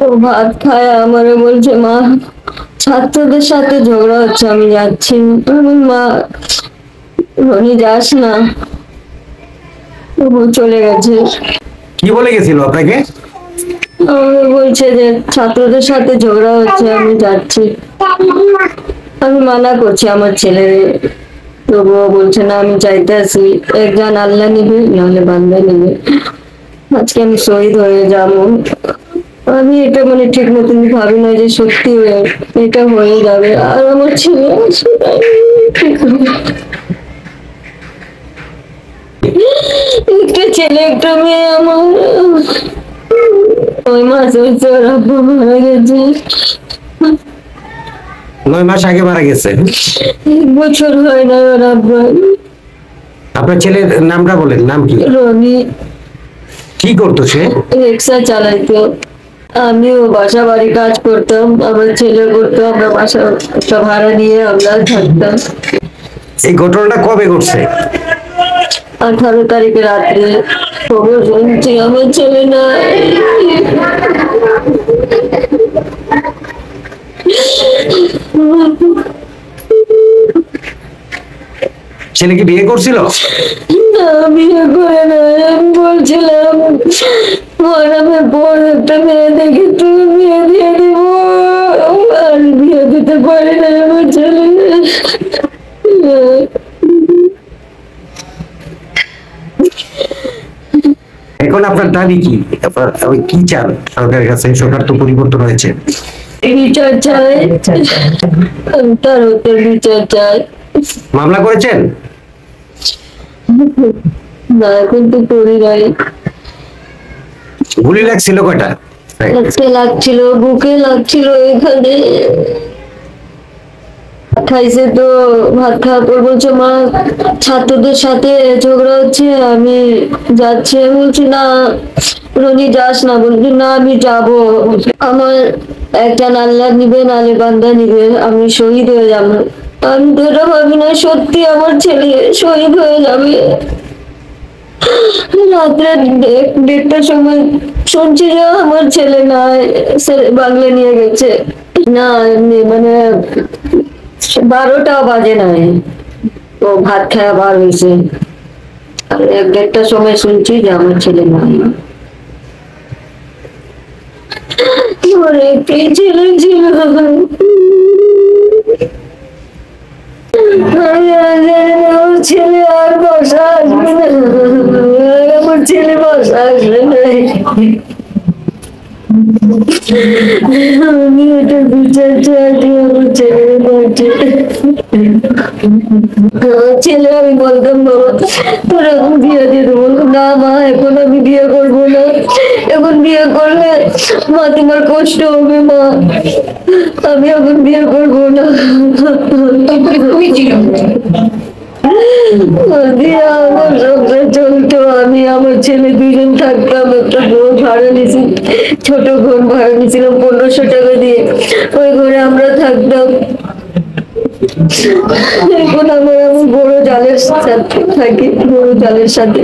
ও ভাত খায় আমারে বলছে, মা ছাত্রদের সাথে ঝগড়া হচ্ছে, আমি যাচ্ছি। মা রনি যাস না, ও চলে গেছে। কি বলে গেছিল আপনাকে? আমাকে বলছে যে ছাত্রদের সাথে ঝগড়া হচ্ছে, আমি যাচ্ছি। আমি মানা করছি আমার ছেলে, তবুও বলছে না, আমি চাইতে আসি, একজন আল্লাহ নিবে নাহলে বান্দা নিবে। আজকে আমি শহীদ হয়ে যাবো। আমি এটা মানে ঠিক মতন ভাবি না যে সত্যি এটা হয়ে যাবে, আর আমার ছেলে একটা ছেলে একটা মেয়ে, আমার 9 মাস হয়েছে ওর আব্বু মারা গেছে। 9 মাস আগে মারা গেছে। 1 বছর হয় না ওর আব্বু। আপনার ছেলের নামটা বলেন, নাম কি? রনি। কি করতো সে? রিক্সা চালাইতো, আমিও বাসা বাড়ি কাজ করতাম, আমার ছেলে করতো, আমরা বাসা একটা ভাড়া নিয়ে আমরা থাকতাম। এই ঘটনাটা কবে ঘটছে? 18 তারিখে রাত্রে খবর শুনছি আমার ছেলে নাই। ছেলে কি বিয়ে করছিল? না, বিয়ে করে না। আমি বলছিলাম মরামের পর একটা মেয়ে দেখে তুমি বিয়ে দিয়ে দিব, আর বিয়ে দিতে পারি না আমার ছেলে। এখন আপনার দাবি কি? আপনি কি চান সরকারের কাছে? সরকার তো পরিবর্তন হয়েছে। বিচার চাই, আমি তার হতে বিচার চাই। মামলা করেছেন? না, এখন তো করি নাই। গুলি লাগছিল কয়টা? হাতে লাগছিল, বুকে লাগছিল, এখানে খাইছে তো। ভাত খাওয়ার পর বলছে, মা ছাত্রদের সাথে ঝগড়া হচ্ছে, আমি যাচ্ছি। আমি বলছি না রনি যাস না। বলছি না, আমি যাব, আমার একজন আল্লাহ নিবে নালে বান্দা নিবে, আমি শহীদ হয়ে যাবো। আমি তো এটা ভাবি না সত্যি আমার ছেলে শহীদ হয়ে যাবে। রাত্রে 1:30টার সময় শুনছি যে আমার ছেলে নাই, বাংলা নিয়ে গেছে। না এমনি মানে 12টা বাজে নাই, ও ভাত খাওয়া বার হয়েছে, আর 1:30টার সময় শুনছি যে আমার ছেলে নাই। আমার একটাই ছেলে ছিল, আমার ছেলে আর বাসা আসবে না, আমার ছেলে বাসা আসবে না। আমি এটা বিচার চাই, আমার ছেলে বাঁচে। ছেলে আমি বলতাম, বাবা তোর এখন বিয়ে দিয়ে দেবো। না মা, এখন আমি বিয়ে করবো না, এখন বিয়ে করলে মা তোমার কষ্ট হবে, মা আমি এখন বিয়ে করবো না। দিয়ে আমার সংসার চলতো, আমি আমার ছেলে 2জন থাকতাম, একটা ঘর ভাড়া নিয়েছি, ছোট ঘর ভাড়া নিয়েছিলাম 1500 টাকা দিয়ে, ওই ঘরে আমরা থাকতাম। এখন আমার বড় জালের সাথে থাকি, বড় জালের সাথে।